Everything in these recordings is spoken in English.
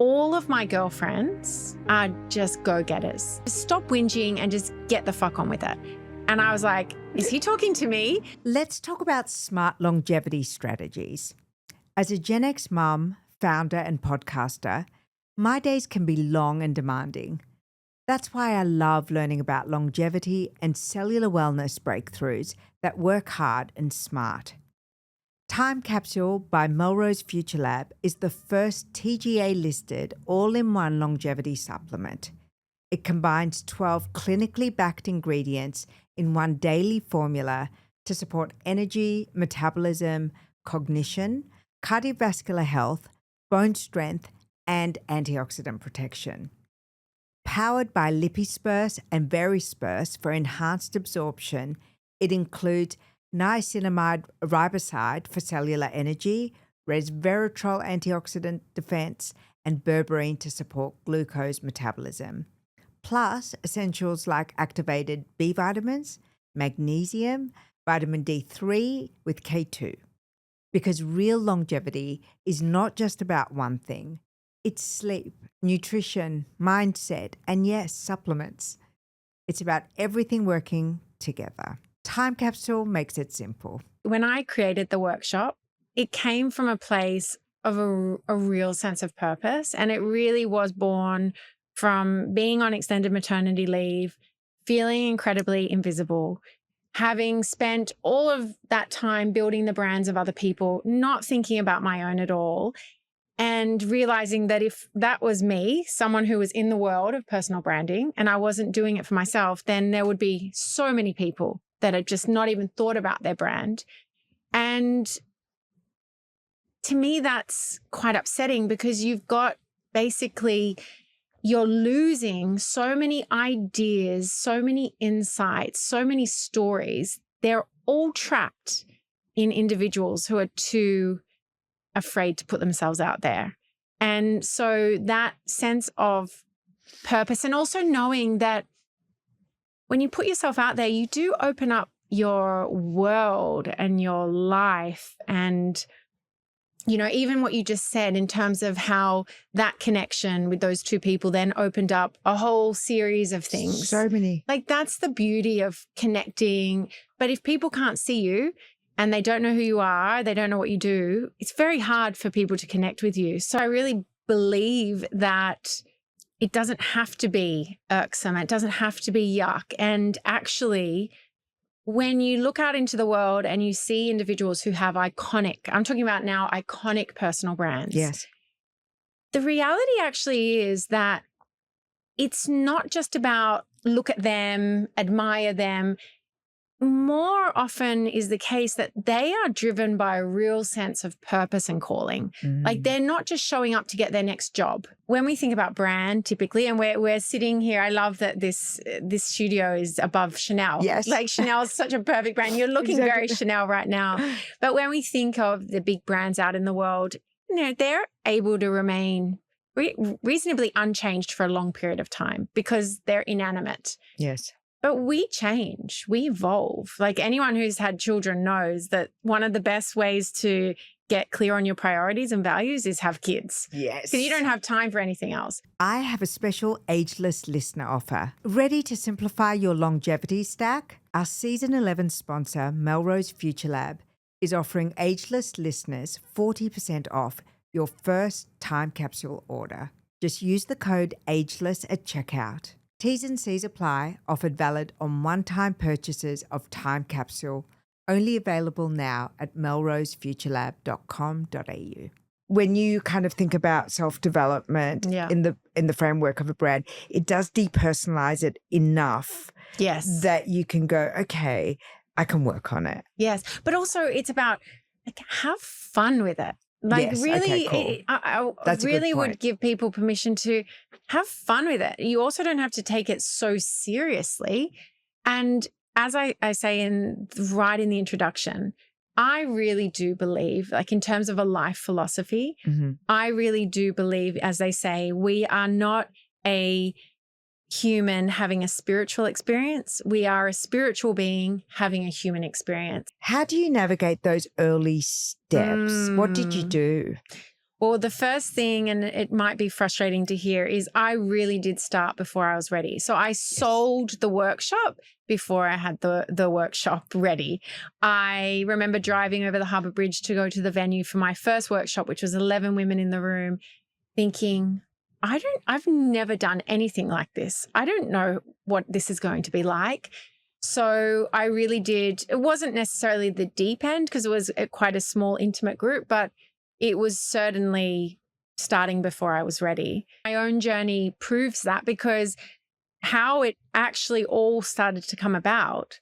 all of my girlfriends are just go-getters. Stop whinging and just get the fuck on with it. And I was like, is he talking to me? Let's talk about smart longevity strategies. As a Gen X mum, founder and podcaster, my days can be long and demanding. That's why I love learning about longevity and cellular wellness breakthroughs that work hard and smart. Time Capsule by Melrose Future Lab is the first TGA-listed all-in-one longevity supplement. It combines 12 clinically backed ingredients in one daily formula to support energy, metabolism, cognition, cardiovascular health, bone strength, and antioxidant protection. Powered by Lipisperse and Verisperse for enhanced absorption, it includes niacinamide riboside for cellular energy, resveratrol antioxidant defense, and berberine to support glucose metabolism. Plus essentials like activated B vitamins, magnesium, vitamin D3 with K2. Because real longevity is not just about one thing. It's sleep, nutrition, mindset, and yes, supplements. It's about everything working together. Time Capsule makes it simple. When I created the workshop, it came from a place of a real sense of purpose. And it really was born from being on extended maternity leave, feeling incredibly invisible, having spent all of that time building the brands of other people, not thinking about my own at all, and realizing that if that was me, someone who was in the world of personal branding, and I wasn't doing it for myself, then there would be so many people that had just not even thought about their brand. And to me, that's quite upsetting because you've got basically, you're losing so many ideas, so many insights, so many stories. They're all trapped in individuals who are too afraid to put themselves out there. And so that sense of purpose, and also knowing that when you put yourself out there, you do open up your world and your life. And, you know, even what you just said in terms of how that connection with those two people then opened up a whole series of things. So many. Like, that's the beauty of connecting. But if people can't see you and they don't know who you are, they don't know what you do, it's very hard for people to connect with you. So I really believe that it doesn't have to be irksome. It doesn't have to be yuck. And actually, when you look out into the world and you see individuals who have iconic, I'm talking about now iconic personal brands. Yes. The reality actually is that it's not just about look at them, admire them. More often is the case that they are driven by a real sense of purpose and calling. Like, they're not just showing up to get their next job. When we think about brand, typically, and we're sitting here, I love that this studio is above Chanel. Yes. Like, Chanel is such a perfect brand. You're looking very Chanel right now. But when we think of the big brands out in the world, you know, they're able to remain reasonably unchanged for a long period of time because they're inanimate. Yes. But we change, we evolve. Like, anyone who's had children knows that one of the best ways to get clear on your priorities and values is have kids. Yes. Because you don't have time for anything else. I have a special ageless listener offer. Ready to simplify your longevity stack? Our season 11 sponsor, Melrose Future Lab, is offering ageless listeners 40% off your first Time Capsule order. Just use the code AGELESS at checkout. T's and C's apply, offered valid on one-time purchases of Time Capsule, only available now at melrosefuturelab.com.au. When you kind of think about self-development in the framework of a brand, it does depersonalize it enough that you can go, okay, I can work on it. Yes. But also it's about, like, have fun with it. Like, really, okay, cool. I really would give people permission to have fun with it. You also don't have to take it so seriously. And as I say right in the introduction, I really do believe, like, in terms of a life philosophy, I really do believe, as they say, we are not a human having a spiritual experience. We are a spiritual being having a human experience. How do you navigate those early steps? What did you do? Well, the first thing, and it might be frustrating to hear, is I really did start before I was ready. So I sold the workshop before I had the workshop ready. I remember driving over the Harbour Bridge to go to the venue for my first workshop, which was 11 women in the room, thinking, I've never done anything like this. I don't know what this is going to be like. So I really did. It wasn't necessarily the deep end because it was quite a small, intimate group, but it was certainly starting before I was ready. My own journey proves that, because how it actually all started to come about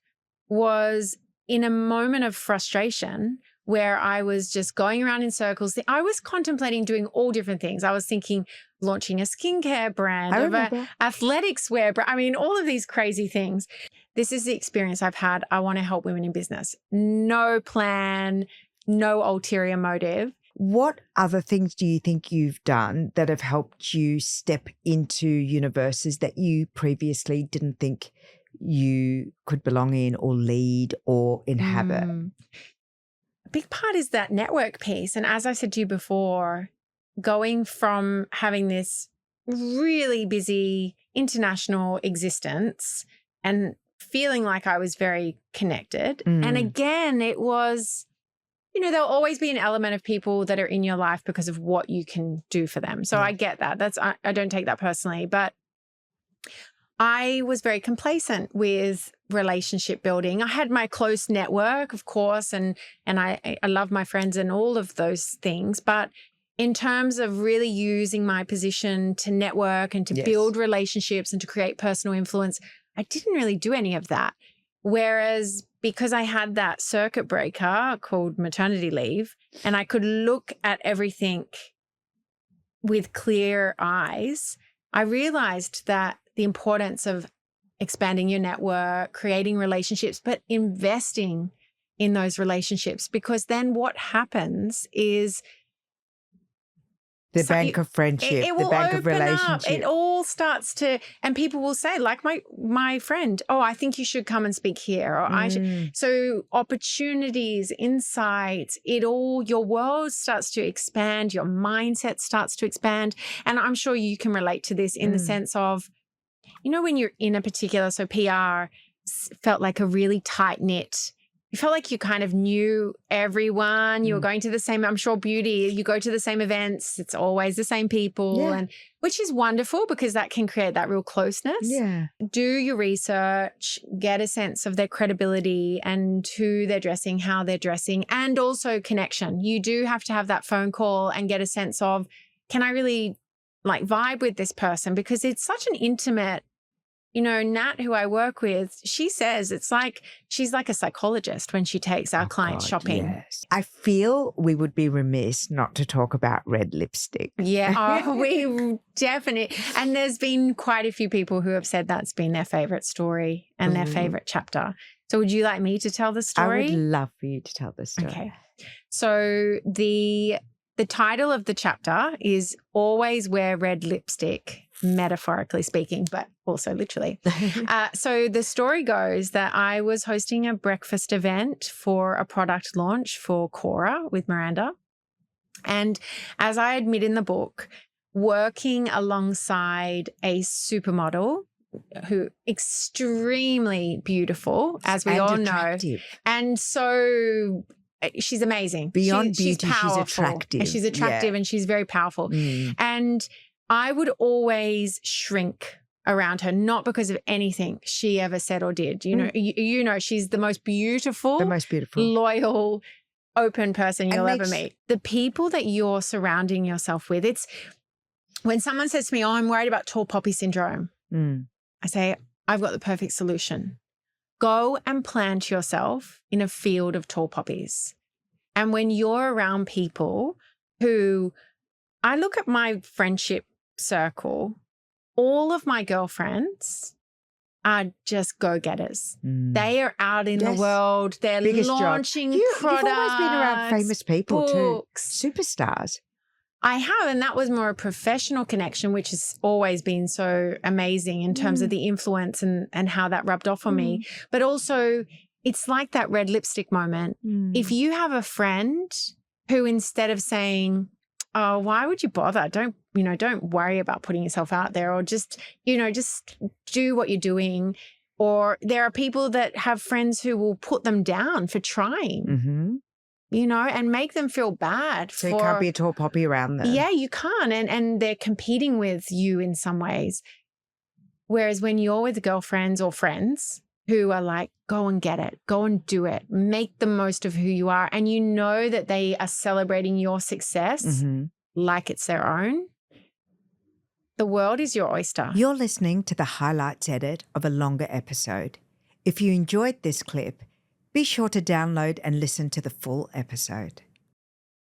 was in a moment of frustration where I was just going around in circles. I was contemplating doing all different things. I was thinking launching a skincare brand, of an athletics wear brand. I mean, all of these crazy things. This is the experience I've had. I want to help women in business. No plan, no ulterior motive. What other things do you think you've done that have helped you step into universes that you previously didn't think you could belong in or lead or inhabit? A big part is that network piece. And as I said to you before, going from having this really busy international existence and feeling like I was very connected. And again, it was, there'll always be an element of people that are in your life because of what you can do for them. So I get that. I don't take that personally, but I was very complacent with relationship building. I had my close network, of course, and I love my friends and all of those things. But in terms of really using my position to network and to build relationships and to create personal influence, I didn't really do any of that. Whereas because I had that circuit breaker called maternity leave, and I could look at everything with clear eyes, I realized that the importance of expanding your network, creating relationships, but investing in those relationships, because then what happens is the bank of friendship, the bank of relationship. It all starts to, and people will say, like my friend, oh, I think you should come and speak here. Or I should. So opportunities, insights, your world starts to expand, your mindset starts to expand. And I'm sure you can relate to this in the sense of, when you're in a particular, so PR felt like a really tight knit. You felt like you kind of knew everyone. You were going to the same, I'm sure beauty, you go to the same events. It's always the same people, and which is wonderful because that can create that real closeness. Yeah. Do your research, get a sense of their credibility and who they're dressing, how they're dressing, and also connection. You do have to have that phone call and get a sense of, can I really vibe with this person? Because it's such an intimate, Nat, who I work with, she says it's like she's like a psychologist when she takes our clients shopping. Yes. I feel we would be remiss not to talk about red lipstick. Yeah, we definitely. And there's been quite a few people who have said that's been their favorite story and their favorite chapter. So would you like me to tell the story? I would love for you to tell the story. Okay. So the title of the chapter is Always Wear Red Lipstick, metaphorically speaking, but also literally. So the story goes that I was hosting a breakfast event for a product launch for Kerr with Miranda. And as I admit in the book, working alongside a supermodel who extremely beautiful, as we all know. And so she's amazing. Beyond beauty, she's attractive. And she's attractive and she's very powerful. And I would always shrink around her, not because of anything she ever said or did. You know, she's the most beautiful, loyal, open person you'll ever meet. The people that you're surrounding yourself with, it's when someone says to me, oh, I'm worried about tall poppy syndrome. I say, I've got the perfect solution. Go and plant yourself in a field of tall poppies. And when you're around people who, I look at my friendship circle, all of my girlfriends are just go-getters. They are out in the world. They're launching products. You've always been around famous people too. Superstars. I have, and that was more a professional connection, which has always been so amazing in terms of the influence and how that rubbed off on me. But also, it's like that red lipstick moment. If you have a friend who, instead of saying, oh, why would you bother? Don't worry about putting yourself out there, or just do what you're doing. Or there are people that have friends who will put them down for trying, and make them feel bad. So you can't be a tall poppy around them. Yeah, you can't. And they're competing with you in some ways. Whereas when you're with girlfriends or friends who are like, go and get it, go and do it, make the most of who you are, and you know that they are celebrating your success like it's their own, the world is your oyster. You're listening to the highlights edit of a longer episode. If you enjoyed this clip, be sure to download and listen to the full episode.